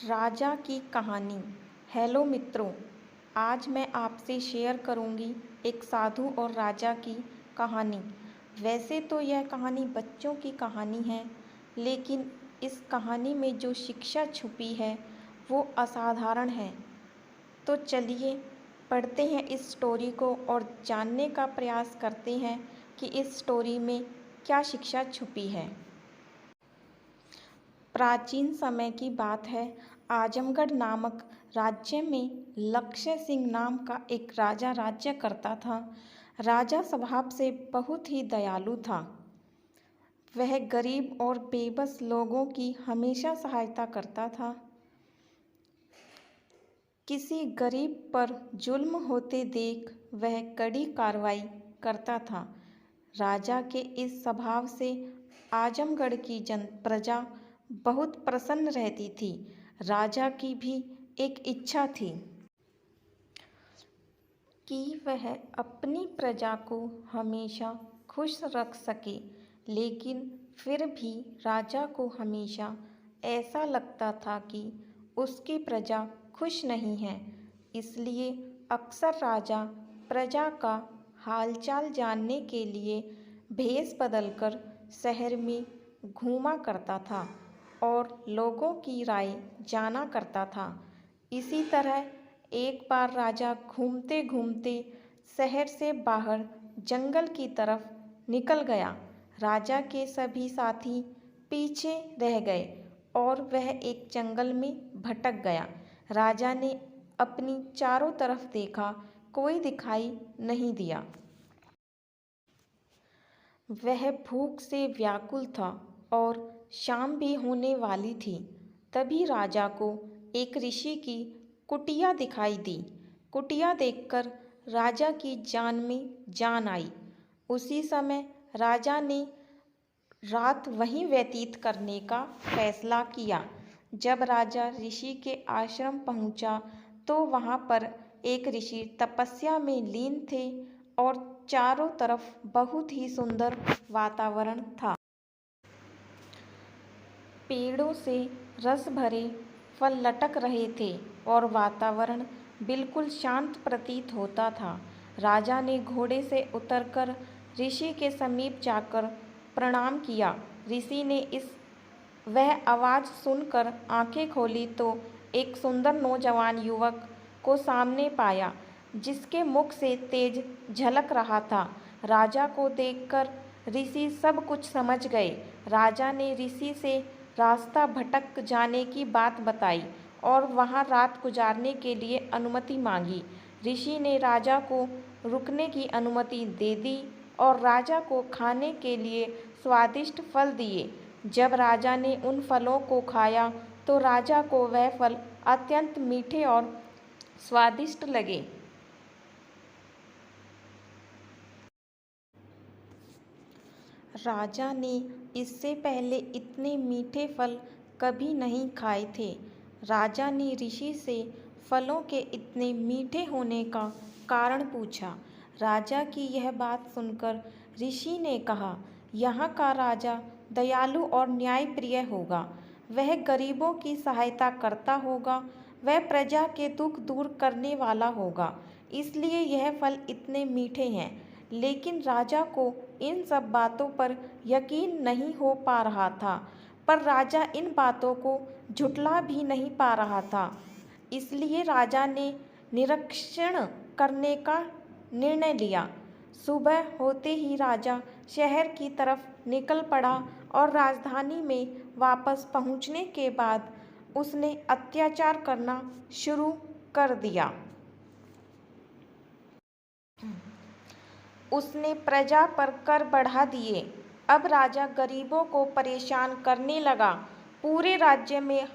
राजा की कहानी। हेलो मित्रों, आज मैं आपसे शेयर करूंगी एक साधु और राजा की कहानी। वैसे तो यह कहानी बच्चों की कहानी है, लेकिन इस कहानी में जो शिक्षा छुपी है वो असाधारण है। तो चलिए पढ़ते हैं इस स्टोरी को और जानने का प्रयास करते हैं कि इस स्टोरी में क्या शिक्षा छुपी है। प्राचीन समय की बात है। आजमगढ़ नामक राज्य में लक्ष्य सिंह नाम का एक राजा राज्य करता था। राजा स्वभाव से बहुत ही दयालु था। वह गरीब और बेबस लोगों की हमेशा सहायता करता था। किसी गरीब पर जुल्म होते देख वह कड़ी कार्रवाई करता था। राजा के इस स्वभाव से आजमगढ़ की प्रजा बहुत प्रसन्न रहती थी। राजा की भी एक इच्छा थी कि वह अपनी प्रजा को हमेशा खुश रख सके, लेकिन फिर भी राजा को हमेशा ऐसा लगता था कि उसकी प्रजा खुश नहीं है। इसलिए अक्सर राजा प्रजा का हालचाल जानने के लिए भेष बदलकर शहर में घूमा करता था और लोगों की राय जाना करता था। इसी तरह एक बार राजा घूमते घूमते शहर से बाहर जंगल की तरफ निकल गया। राजा के सभी साथी पीछे रह गए और वह एक जंगल में भटक गया। राजा ने अपनी चारों तरफ देखा, कोई दिखाई नहीं दिया। वह भूख से व्याकुल था और शाम भी होने वाली थी। तभी राजा को एक ऋषि की कुटिया दिखाई दी। कुटिया देखकर राजा की जान में जान आई। उसी समय राजा ने रात वहीं व्यतीत करने का फैसला किया। जब राजा ऋषि के आश्रम पहुंचा तो वहां पर एक ऋषि तपस्या में लीन थे और चारों तरफ बहुत ही सुंदर वातावरण था। पेड़ों से रस भरे फल लटक रहे थे और वातावरण बिल्कुल शांत प्रतीत होता था। राजा ने घोड़े से उतरकर ऋषि के समीप जाकर प्रणाम किया। ऋषि ने वह आवाज़ सुनकर आंखें खोली तो एक सुंदर नौजवान युवक को सामने पाया, जिसके मुख से तेज झलक रहा था। राजा को देखकर ऋषि सब कुछ समझ गए। राजा ने ऋषि से रास्ता भटक जाने की बात बताई और वहां रात गुजारने के लिए अनुमति मांगी। ऋषि ने राजा को रुकने की अनुमति दे दी और राजा को खाने के लिए स्वादिष्ट फल दिए। जब राजा ने उन फलों को खाया तो राजा को वह फल अत्यंत मीठे और स्वादिष्ट लगे। राजा ने इससे पहले इतने मीठे फल कभी नहीं खाए थे। राजा ने ऋषि से फलों के इतने मीठे होने का कारण पूछा। राजा की यह बात सुनकर ऋषि ने कहा, यहाँ का राजा दयालु और न्यायप्रिय होगा। वह गरीबों की सहायता करता होगा। वह प्रजा के दुख दूर करने वाला होगा, इसलिए यह फल इतने मीठे हैं। लेकिन राजा को इन सब बातों पर यकीन नहीं हो पा रहा था, पर राजा इन बातों को झुठला भी नहीं पा रहा था। इसलिए राजा ने निरीक्षण करने का निर्णय लिया। सुबह होते ही राजा शहर की तरफ निकल पड़ा और राजधानी में वापस पहुंचने के बाद उसने अत्याचार करना शुरू कर दिया। उसने प्रजा पर कर बढ़ा दिए। अब राजा गरीबों को परेशान करने लगा। पूरे राज्य में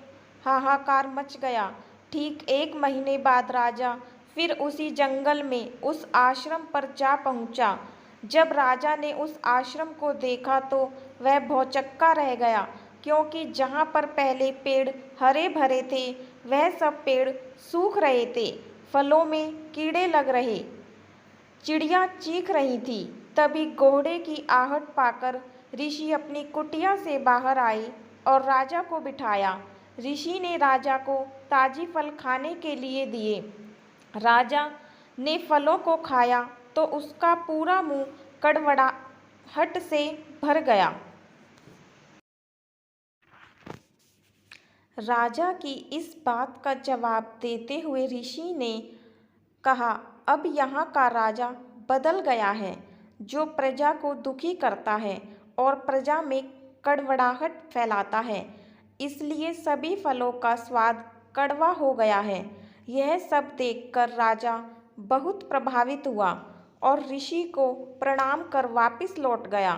हाहाकार मच गया। ठीक 1 महीने बाद राजा फिर उसी जंगल में उस आश्रम पर जा पहुंचा। जब राजा ने उस आश्रम को देखा तो वह भौंचक्का रह गया, क्योंकि जहां पर पहले पेड़ हरे भरे थे वह सब पेड़ सूख रहे थे। फलों में कीड़े लग रहे, चिड़िया चीख रही थी। तभी घोड़े की आहट पाकर ऋषि अपनी कुटिया से बाहर आए और राजा को बिठाया। ऋषि ने राजा को ताजी फल खाने के लिए दिए। राजा ने फलों को खाया तो उसका पूरा मुंह कड़वड़ाहट से भर गया। राजा की इस बात का जवाब देते हुए ऋषि ने कहा, अब यहाँ का राजा बदल गया है, जो प्रजा को दुखी करता है और प्रजा में कड़वड़ाहट फैलाता है। इसलिए सभी फलों का स्वाद कड़वा हो गया है। यह सब देखकर राजा बहुत प्रभावित हुआ और ऋषि को प्रणाम कर वापस लौट गया।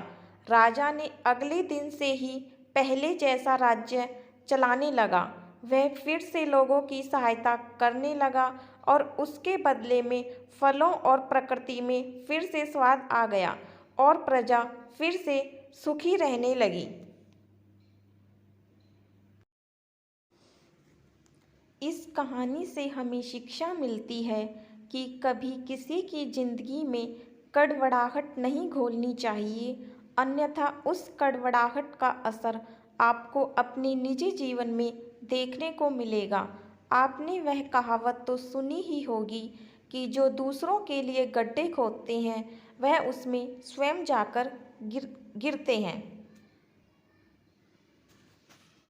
राजा ने अगले दिन से ही पहले जैसा राज्य चलाने लगा। वह फिर से लोगों की सहायता करने लगा और उसके बदले में फलों और प्रकृति में फिर से स्वाद आ गया और प्रजा फिर से सुखी रहने लगी। इस कहानी से हमें शिक्षा मिलती है कि कभी किसी की जिंदगी में कड़वड़ाहट नहीं घोलनी चाहिए, अन्यथा उस कड़वड़ाहट का असर आपको अपने निजी जीवन में देखने को मिलेगा। आपने वह कहावत तो सुनी ही होगी कि जो दूसरों के लिए गड्ढे खोदते हैं वह उसमें स्वयं जाकर गिरते हैं।